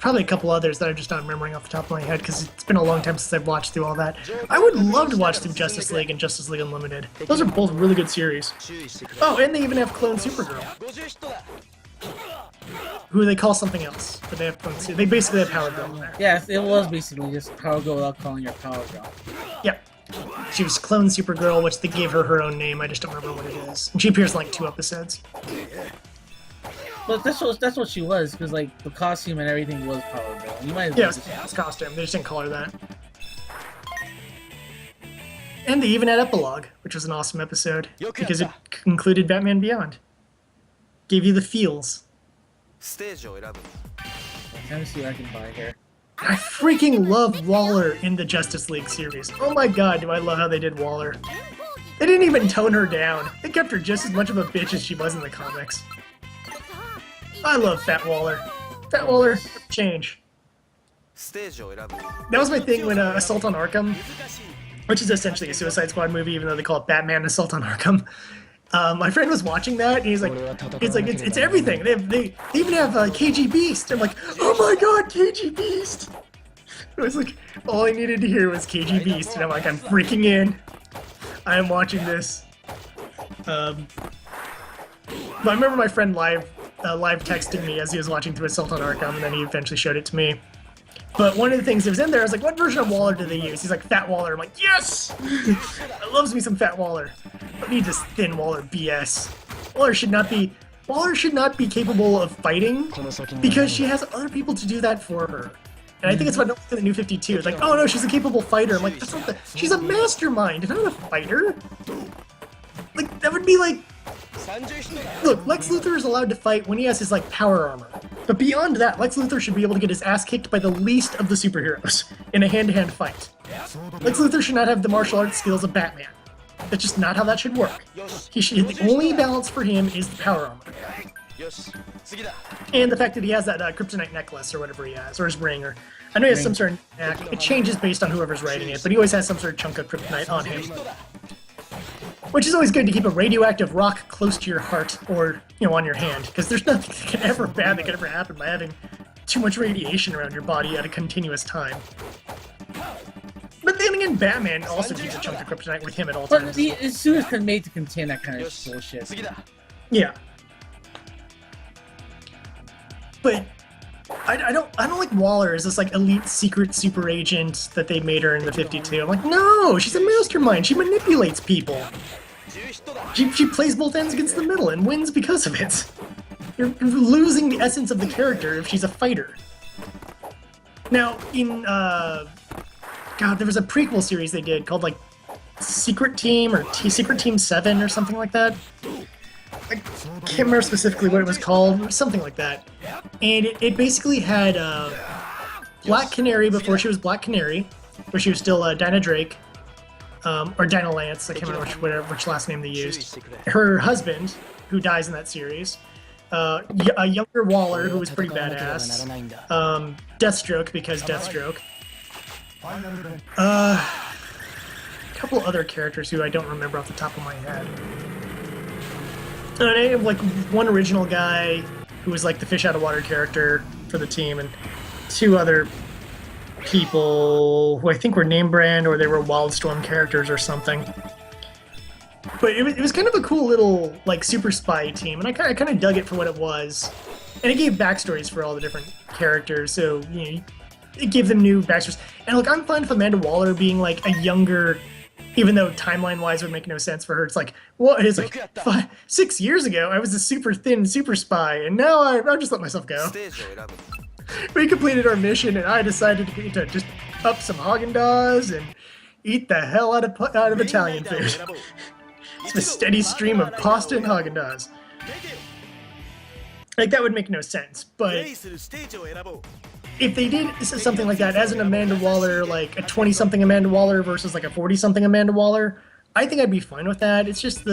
Probably a couple others that I'm just not remembering off the top of my head because it's been a long time since I've watched through all that. I would love to watch through Justice League and Justice League Unlimited. Those are both really good series. Oh, and they even have Clone Supergirl, who they call something else, but they have Clone Supergirl. They basically have Power Girl in there. Yeah, it was basically just Power Girl without calling her Power Girl. Yep. She was Clone Supergirl, which they gave her own name. I just don't remember what it is. And she appears in like 2 episodes. But that's what she was, because like the costume and everything was Power Girl. You might as Yeah, well it's costume. They just didn't call her that. And they even had Epilogue, which was an awesome episode because it included Batman Beyond. Gave you the feels. Let me see what I can buy here. I freaking love Waller in the Justice League series. Oh my god, do I love how they did Waller. They didn't even tone her down. They kept her just as much of a bitch as she was in the comics. I love Fat Waller. Fat Waller, change. That was my thing when Assault on Arkham, which is essentially a Suicide Squad movie, even though they call it Batman Assault on Arkham. My friend was watching that, and he's like, it's everything. They even have KG Beast. I'm like, oh my god, KG Beast! It was like, all I needed to hear was KG Beast, and I'm like, I'm freaking in. I am watching this. But I remember my friend live texting me as he was watching through Assault on Arkham, and then he eventually showed it to me. But one of the things that was in there, I was like, what version of Waller do they use? He's like, Fat Waller. I'm like, yes! I loves me some Fat Waller. I don't need this thin Waller BS. Waller should not be capable of fighting because she has other people to do that for her. And I think it's what the New 52 is like, oh no, she's a capable fighter. I'm like, that's not she's a mastermind, not a fighter. Like, that would be like, look, Lex Luthor is allowed to fight when he has his, like, power armor. But beyond that, Lex Luthor should be able to get his ass kicked by the least of the superheroes in a hand-to-hand fight. Lex Luthor should not have the martial arts skills of Batman. That's just not how that should work. The only balance for him is the power armor. And the fact that he has that kryptonite necklace or whatever he has, or his ring, or I know he has some sort of neck. It changes based on whoever's writing it, but he always has some sort of chunk of kryptonite on him. Which is always good to keep a radioactive rock close to your heart or, on your hand, because there's nothing bad that can ever happen by having too much radiation around your body at a continuous time. But then again, Batman also keeps a chunk of kryptonite with him at all times. But the suit is made to contain that kind of bullshit. Yeah. But I don't like Waller as this like elite secret super agent that they made her in the 52. I'm like, no, she's a mastermind. She manipulates people. She plays both ends against the middle and wins because of it. You're losing the essence of the character if she's a fighter. Now, in God, there was a prequel series they did called like Secret Team or Secret Team 7 or something like that. I can't remember specifically what it was called, something like that. And it basically had Black Canary before she was Black Canary, where she was still Dinah Drake, or Dinah Lance, I can't remember which last name they used. Her husband, who dies in that series, a younger Waller, who was pretty badass, Deathstroke, because Deathstroke, a couple other characters who I don't remember off the top of my head. And I have like one original guy who was like the fish out of water character for the team, and two other people who I think were name brand or they were Wildstorm characters or something. But it was kind of a cool little like super spy team, and I kind of dug it for what it was. And it gave backstories for all the different characters, so you know, it gave them new backstories. And look, I'm fine with Amanda Waller being like a younger. Even though timeline-wise would make no sense for her, it's like, what? It's like 6 years ago, I was a super thin super spy, and now I just let myself go. We completed our mission, and I decided to just up some Haagen-Dazs and eat the hell out of Italian food. It's a steady stream of pasta and Haagen-Dazs. Like, that would make no sense, but if they did something like that as an Amanda Waller, like a 20-something Amanda Waller versus like a 40-something Amanda Waller, I think I'd be fine with that. It's just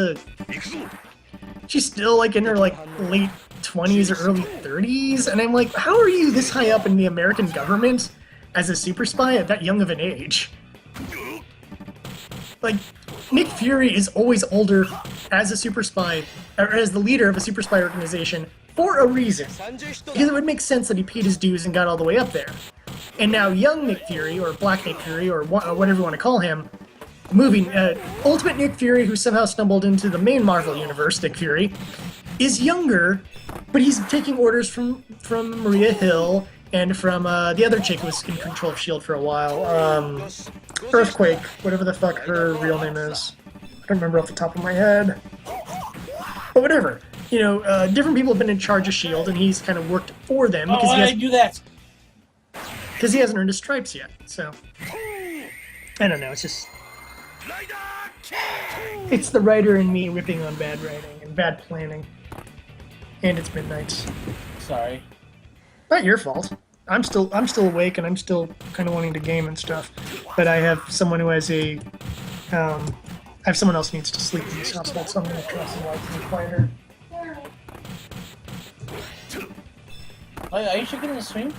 she's still like in her like late 20s or early 30s, and I'm like, how are you this high up in the American government as a super spy at that young of an age? Like, Nick Fury is always older as a super spy, or as the leader of a super spy organization, for a reason. Because it would make sense that he paid his dues and got all the way up there. And now young Nick Fury, or Black Nick Fury, or whatever you want to call him, Ultimate Nick Fury, who somehow stumbled into the main Marvel Universe, Nick Fury, is younger, but he's taking orders from Maria Hill and from the other chick who was in control of S.H.I.E.L.D. for a while. Earthquake, whatever the fuck her real name is. I don't remember off the top of my head. But whatever. You know, different people have been in charge of S.H.I.E.L.D., and he's kind of worked for them. Oh, why did I do that? Because he hasn't earned his stripes yet, so... I don't know, it's just... It's the writer in me ripping on bad writing and bad planning. And it's midnight. Sorry. Not your fault. I'm still awake, and I'm still kind of wanting to game and stuff. But I have someone who has I have someone else who needs to sleep in this household, so I'm going to try some lights and quieter. Are you checking the stream?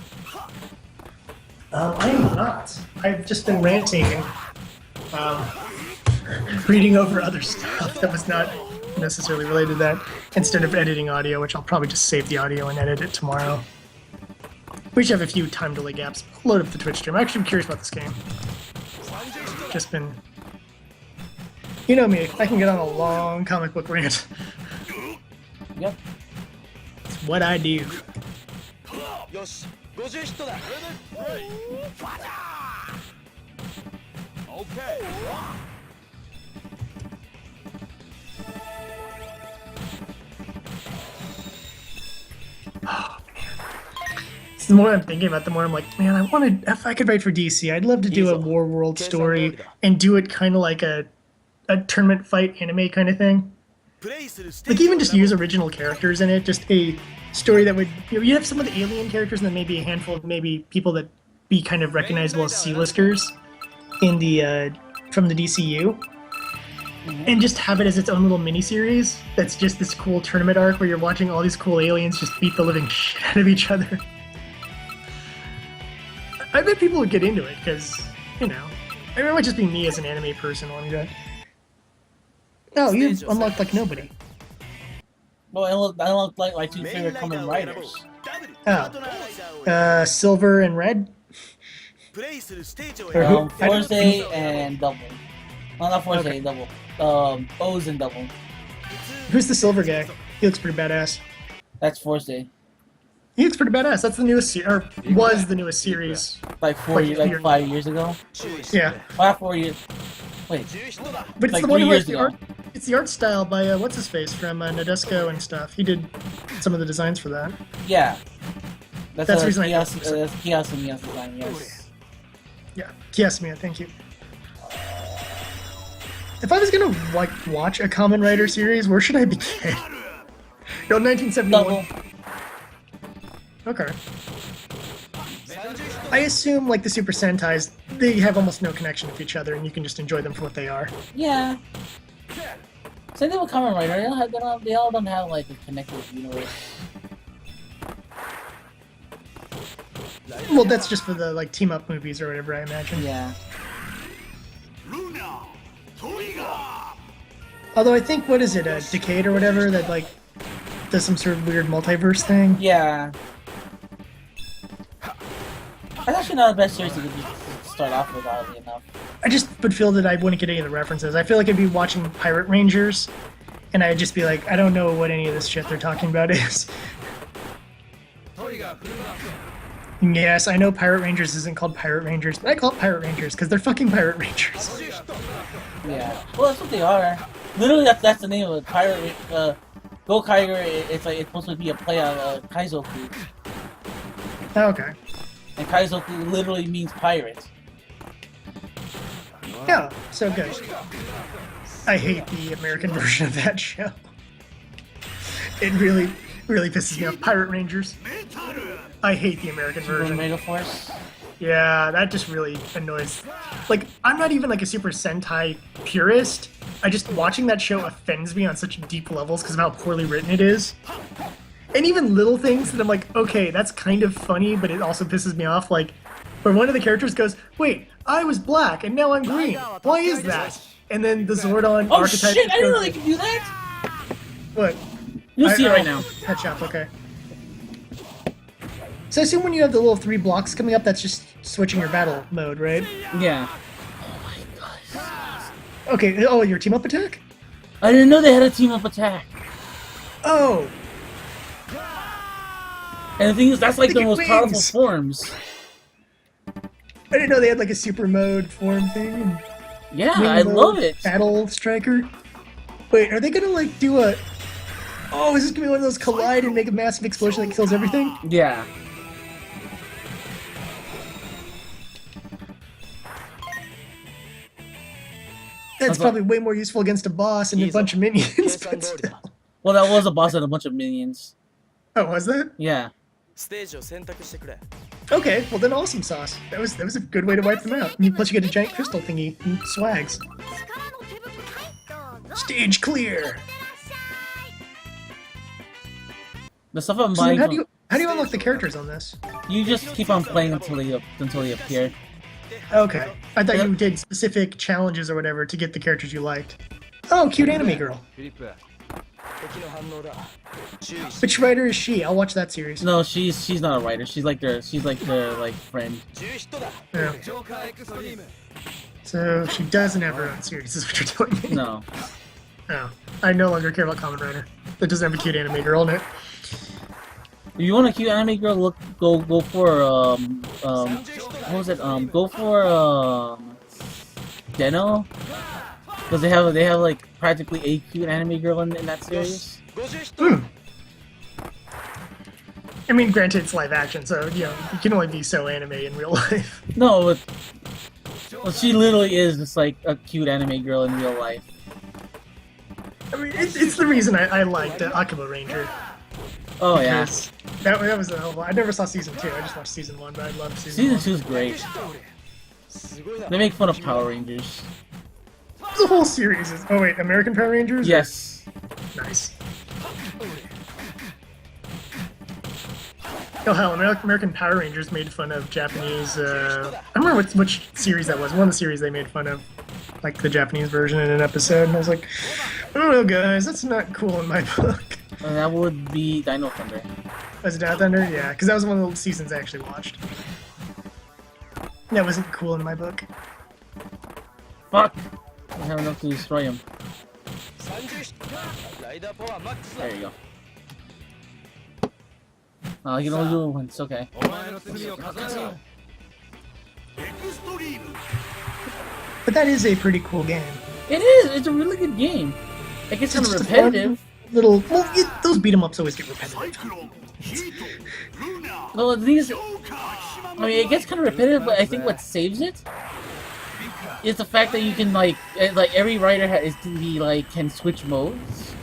I am not. I've just been ranting and reading over other stuff that was not necessarily related to that, instead of editing audio, which I'll probably just save the audio and edit it tomorrow. We should have a few time delay gaps. I'll load up the Twitch stream. I'm actually curious about this game. Just been... You know me, I can get on a long comic book rant. Yep. It's what I do. Okay. The more I'm thinking about it, the more I'm like, man, if I could write for DC, I'd love to do a War World story and do it kind of like a tournament fight anime kind of thing. Like, even just use original characters in it, just a story that would, you know, you have some of the alien characters and then maybe a handful of maybe people that be kind of recognizable as C-listers in the, from the DCU. And just have it as its own little mini-series that's just this cool tournament arc where you're watching all these cool aliens just beat the living shit out of each other. I bet people would get into it, because, you know, I mean, it might just be me as an anime person wanting to... No, you unlocked like nobody. Well, I look like my two favorite Kamen writers. Oh. Silver and Red? Forze and Double. Well, not Forze, okay. Double. O's and Double. Who's the silver guy? He looks pretty badass. That's Forze. He looks pretty badass. That's the newest, or was the newest series. Like 5 years ago. Yeah, 4 years. Wait, but it's like the one 3 who has years the ago. art. It's the art style by what's his face from Nadesco and stuff. He did some of the designs for that. Yeah. That's the reason I know. That's Kiyasumiya's design, yes. Yeah, Kiyosumiya, thank you. If I was gonna like watch a Kamen Rider series, where should I begin? No, 1971. Double. Okay. I assume like the Super Sentais, they have almost no connection with each other, and you can just enjoy them for what they are. Yeah. Same thing with Kamen Rider. They all don't have like a connected universe. Well, that's just for the like team up movies or whatever, I imagine. Yeah. Although I think what is it, Decade or whatever, that like does some sort of weird multiverse thing. Yeah. That's actually not the best series to start off with, oddly enough. I just would feel that I wouldn't get any of the references. I feel like I'd be watching Pirate Rangers, and I'd just be like, I don't know what any of this shit they're talking about is. Yes, I know Pirate Rangers isn't called Pirate Rangers, but I call it Pirate Rangers because they're fucking Pirate Rangers. Yeah. Well, that's what they are. Literally, that's the name of it. Pirate. Go Kaiger. It's supposed to be a play on Kaizoku, Oh, okay. and Kaizoku literally means pirate. Yeah, so good. I hate the American version of that show. It really pisses me off. Pirate Rangers. I hate the American Super version. Mega Force. Yeah, that just really annoys. Like, I'm not even like a Super Sentai purist. I just watching that show offends me on such deep levels because of how poorly written it is. And even little things that I'm like, okay, that's kind of funny, but it also pisses me off. Like, where one of the characters goes, "Wait, I was black and now I'm green. Why is that?" And then the Zordon Oh archetype. shit! I didn't know goes, they could do that. What? You'll see it right now. Head shop, okay. So I assume when you have the little 3 blocks coming up, that's just switching your battle mode, right? Yeah. Okay, oh, your team up attack? I didn't know they had a team up attack. Oh, And the thing is, that's like the Look at most powerful wings. forms. I didn't know they had like a super mode form thing. Yeah, Wing I mode, love it. Battle Striker. Wait, are they gonna like do a... Oh, is this gonna be one of those collide and make a massive explosion that kills everything? Yeah. That's probably way more useful against a boss and a bunch of minions, but still. Well, that was a boss and a bunch of minions. Oh, was that? Yeah. Okay, well then awesome sauce. That was a good way to wipe them out. And plus you get a giant crystal thingy and swags. Stage clear! The stuff I'm So buying. then how do you unlock the characters on this? You just keep on playing until they appear. Okay. I thought you did specific challenges or whatever to get the characters you liked. Oh, cute anime girl. Which writer is she? I'll watch that series. No, she's not a writer. She's like their like friend. Yeah. So she doesn't have her own series, is what you're telling me. No. Oh. I no longer care about Kamen Rider. That doesn't have a cute anime girl in it. If you want a cute anime girl, go for what was it? Go for Deno, because they have like practically a cute anime girl in that series. Hmm. I mean, granted, it's live action, so you know you can only be so anime in real life. No, well, she literally is just like a cute anime girl in real life. I mean, it's the reason I liked Akiba Ranger. Oh yeah. Because that was a hell of a lot. I never saw season 2. I just watched season 1, but I loved season 1. Season 2 is great. They make fun of Power Rangers. The whole series is... Oh wait, American Power Rangers? Yes. Nice. Oh hell, American Power Rangers made fun of Japanese... I don't remember which series that was. One of the series they made fun of, like the Japanese version in an episode, and I was like, oh guys, that's not cool in my book. And that would be Dino Thunder. Was it Dino Thunder? Yeah, because that was one of the seasons I actually watched. That wasn't cool in my book. Fuck! I have enough to destroy him. There you go. You can only do it once. Okay. But that is a pretty cool game. It is. It's a really good game. It gets kind of It's just repetitive. Little, well, those beat 'em ups always get repetitive. Well, these. I mean, it gets kind of repetitive, but I think what saves it is the fact that you can like every rider can be like can switch modes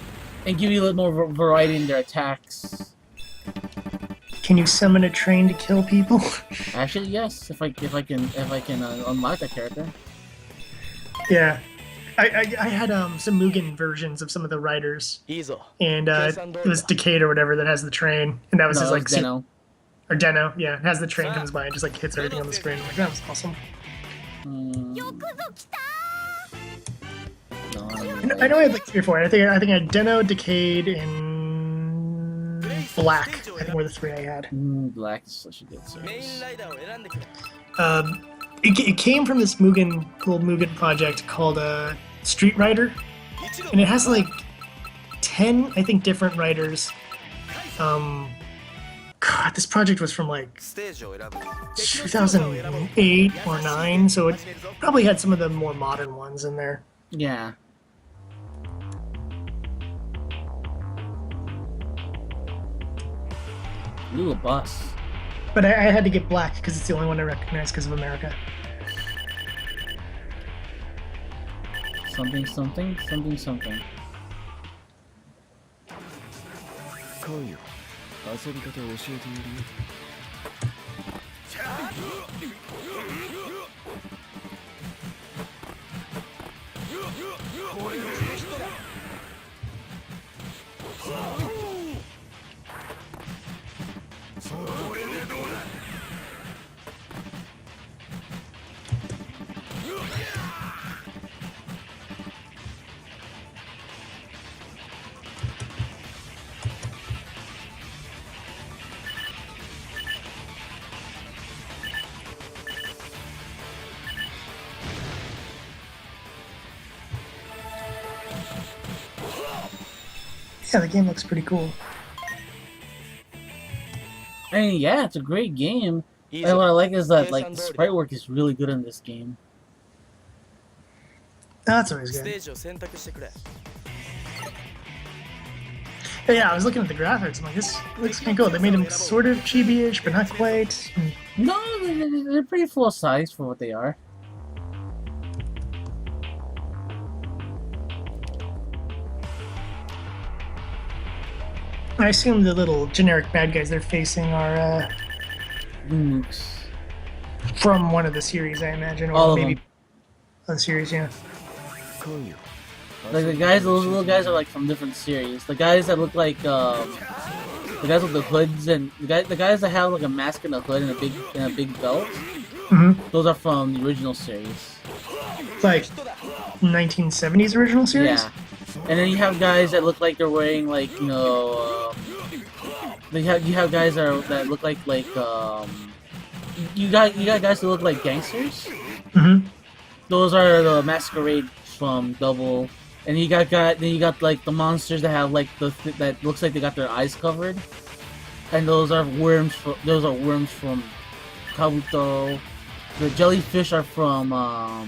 and give you a little more variety in their attacks. Can you summon a train to kill people? Actually, yes. If I can unlock that character. Yeah. I had some Mugen versions of some of the riders, and it was Decade or whatever that has the train, and that was his like Deno. or Deno, yeah, it has the train comes by and just like hits everything on the screen. I'm like, that was awesome. And I know I had like 3 or 4. I think I had Deno, Decade, and Black. I think were the 3 I had. Black is such a good series. It came from this little Mugen project called Street Rider, and it has like 10, I think, different writers. God, this project was from like 2008 or 9, so it probably had some of the more modern ones in there. Yeah. Ooh, a bus. But I had to get Black because it's the only one I recognize because of America. Something, something, something, something. 遊び方を教えてやるよ。Yeah, the game looks pretty cool. I mean, yeah, it's a great game. And what I like is that like the sprite work is really good in this game. That's always good. But yeah, I was looking at the graphics. I'm like, this looks kind of cool. They made them sort of chibi-ish, but not quite. No, they're pretty full size for what they are. I assume the little generic bad guys they're facing are Mooks. from one of the series, I imagine, or All of maybe them. the series, yeah. Like the guys, those little guys are like from different series. The guys that look like the guys with the hoods and the guys that have like a mask and a hood and a big belt. Mm-hmm. Those are from the original series. Like 1970s original series. Yeah. And then you have guys that look like they're wearing like you have guys that look like you got guys that look like gangsters. Mm-hmm. Those are the Masquerade from Double, and you got like the monsters that have like that looks like they got their eyes covered, and those are worms from Kabuto. The jellyfish are from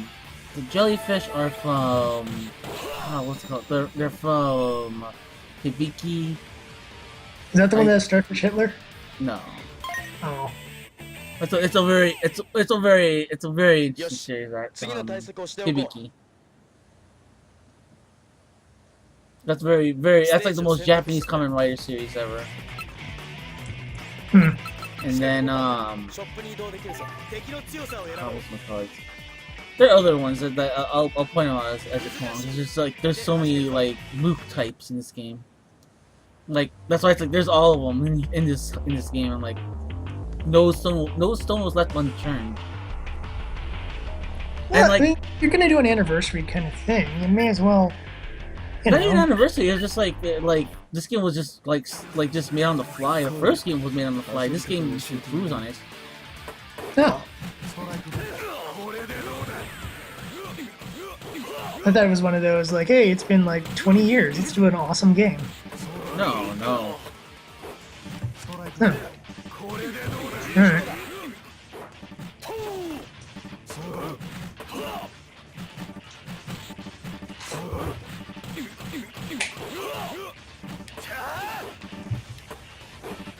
what's it called? They're from Hibiki. Is that the one that has Starfish Hitler? No. Oh. It's a very interesting series, right? Hibiki. That's that's like the most Japanese Kamen Rider series ever. Hmm. And then there are other ones that I'll point out as it comes. It's just like there's so many like Mook types in this game. Like that's why it's like there's all of them in this game. I'm like, no stone was left unturned. Well, And like, I mean, you're gonna do an anniversary kind of thing. You may as well. not even anniversary. It's just like this game was just just made on the fly. The first game was made on the fly. This game just improves on it. No. I thought it was one of those like, hey, it's been like 20 years. Let's do an awesome game. No. Huh.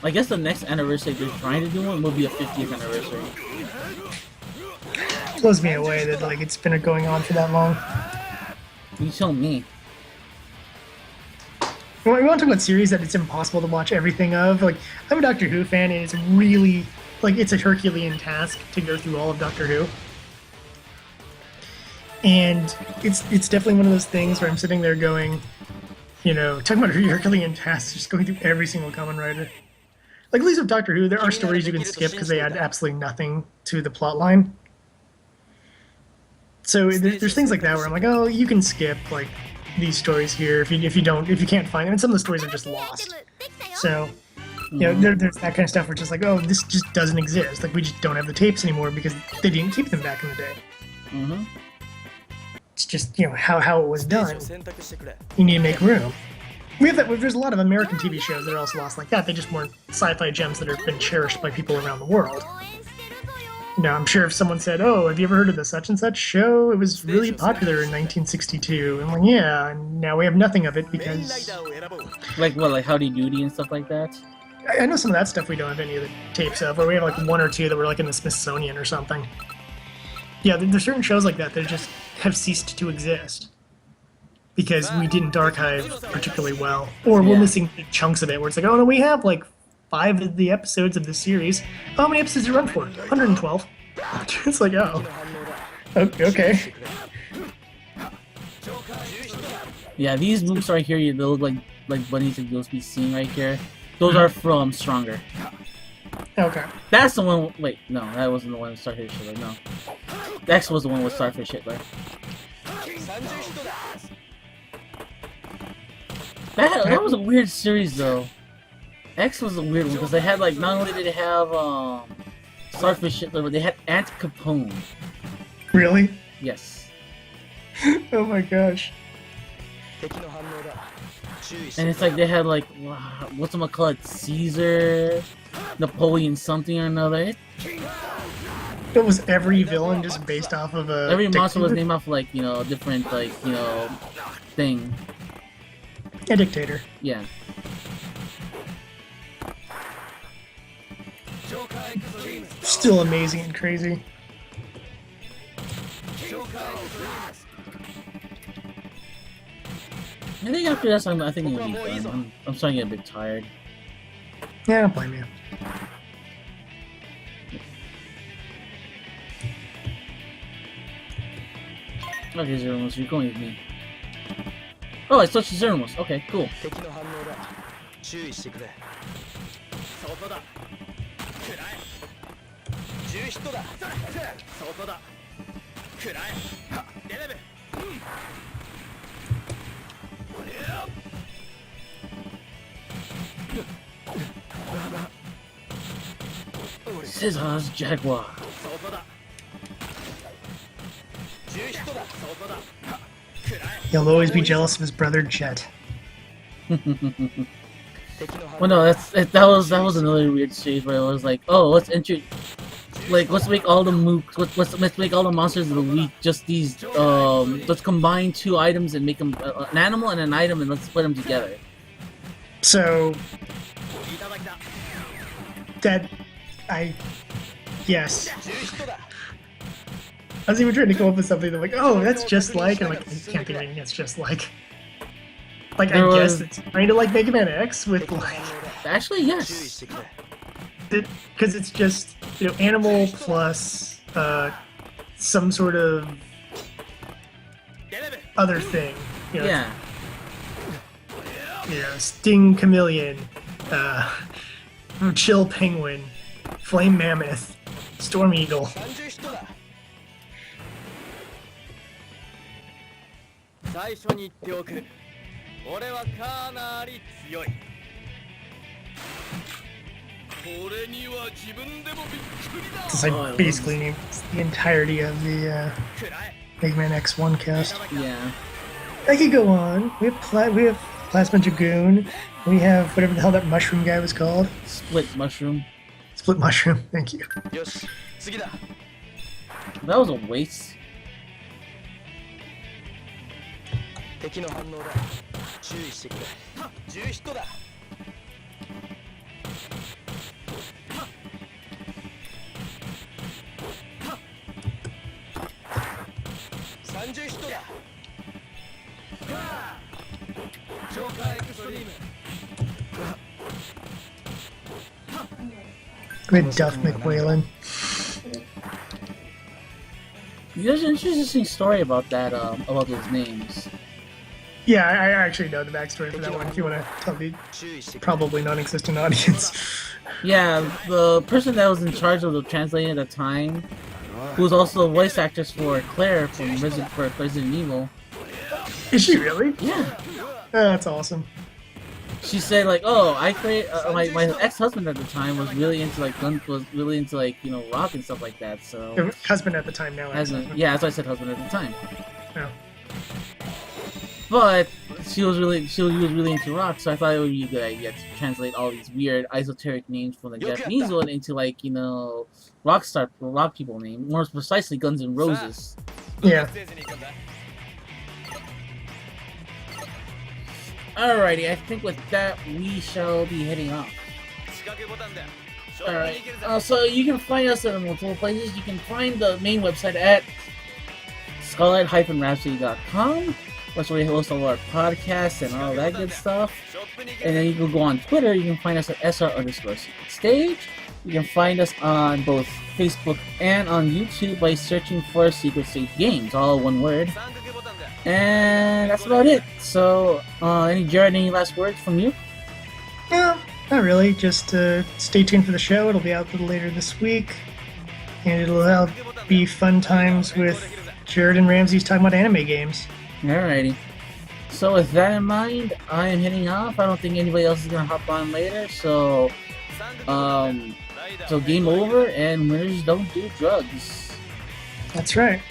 I guess the next anniversary they're trying to do one will be a 50th anniversary. Blows me away that like it's been going on for that long. You tell me. We want to talk about series that it's impossible to watch everything of. Like, I'm a Doctor Who fan, and it's really like it's a Herculean task to go through all of Doctor Who. And it's definitely one of those things where I'm sitting there going, you know, talking about Herculean tasks, just going through every single Kamen Rider. Like, at least with Doctor Who, there are stories you can skip because they add absolutely nothing to the plot line. So there's things like that where I'm like, oh, you can skip like these stories here if you can't find them. And some of the stories are just lost. So you know, there's that kind of stuff where it's just like, oh, this just doesn't exist. Like, we just don't have the tapes anymore because they didn't keep them back in the day. Mm-hmm. It's just, you know, how it was done. You need to make room. We have that. There's a lot of American TV shows that are also lost like that. They just weren't sci-fi gems that have been cherished by people around the world. You know, I'm sure if someone said, "Oh, have you ever heard of the such and such show? It was really popular in 1962." I'm like, "Yeah," and now we have nothing of it because, like what, like Howdy Doody and stuff like that. I know some of that stuff we don't have any of the tapes of, or we have like one or two that were like in the Smithsonian or something. Yeah, there's certain shows like that that just have ceased to exist because we didn't archive particularly well, or we're missing chunks of it where it's like, oh no, we have like 5 of the episodes of this series. How many episodes do you run for? 112. It's like, oh, okay. Yeah, these moves right here, they look like bunnies that you'll be seeing right here. Those are from Stronger. Okay. That's the one. Wait, no, that wasn't the one with Starfish Hitler. No, X was the one with Starfish Hitler. That was a weird series though. X was a weird one because they had like not only did they have Starfish Hitler, but they had Aunt Capone. Really? Yes. Oh my gosh. And it's like they had like whatchamacallit, Caesar, Napoleon something or another. It was every villain just based off of a Every monster was named off like, you know, a different like, you know, thing. A dictator. Yeah. Still amazing and crazy. I think after that song, I think I'm gonna be done. I'm starting to get a bit tired. Yeah, I don't blame you. Okay, Zeromos, you're going with me. Oh, I switched to Zeromos. Okay, cool. Scissors Jaguar. He'll always be jealous of his brother Jet. Well, no, that was another weird stage where it was like, oh, let's make all the mooks, let's make all the monsters of the week just these. Let's combine 2 items and make them an animal and an item, and let's put them together. So yes. I was even trying to come up with something that like, oh, that's just like, and I'm like, I can't think of anything that's just like. Like, I guess it's kind of like Mega Man X with like. Actually, yes. Because it's just, you know, animal plus some sort of other thing. You know, Yeah. You know, Sting Chameleon, Chill Penguin, Flame Mammoth, Storm Eagle. It's like basically the entirety of the Mega Man X1 cast. Yeah. I could go on. We have Plasma Dragoon. We have whatever the hell that mushroom guy was called. Split Mushroom. Split Mushroom. Thank you. That was a waste. 敵の反応だ。注意してくれ。10ヒットだ。30ヒットだ。超過エクストリーム。 Good Duff McWhalen. There's an interesting story about that, about those names. Yeah, I actually know the backstory for that one. If you want to tell the probably non-existent audience. Yeah, the person that was in charge of the translating at the time, who was also the voice actress for Claire from Resident Evil. Is she really? Yeah. Oh, that's awesome. She said like, "Oh, I create my ex-husband at the time was really into like rock and stuff like that." So Her husband at the time now. yeah, that's why I said husband at the time. Yeah. But he was really into rock, so I thought it would be a good idea to translate all these weird esoteric names from the Japanese one into like rock people names, more precisely Guns N' Roses. Yeah. Alrighty, I think with that we shall be heading off. Alright, so you can find us in multiple places. You can find the main website at scarlet-rhapsody.com. That's where we host all our podcasts and all that good stuff. And then you can go on Twitter. You can find us at SR_Stage. You can find us on both Facebook and on YouTube by searching for Secret Stage Games, all one word. And that's about it. So, Jared, any last words from you? No, not really. Just stay tuned for the show. It'll be out a little later this week. And it'll be fun times with Jared and Ramsey's talking about anime games. Alrighty. So with that in mind, I am heading off. I don't think anybody else is gonna hop on later. So, so game over, and winners don't do drugs. That's right.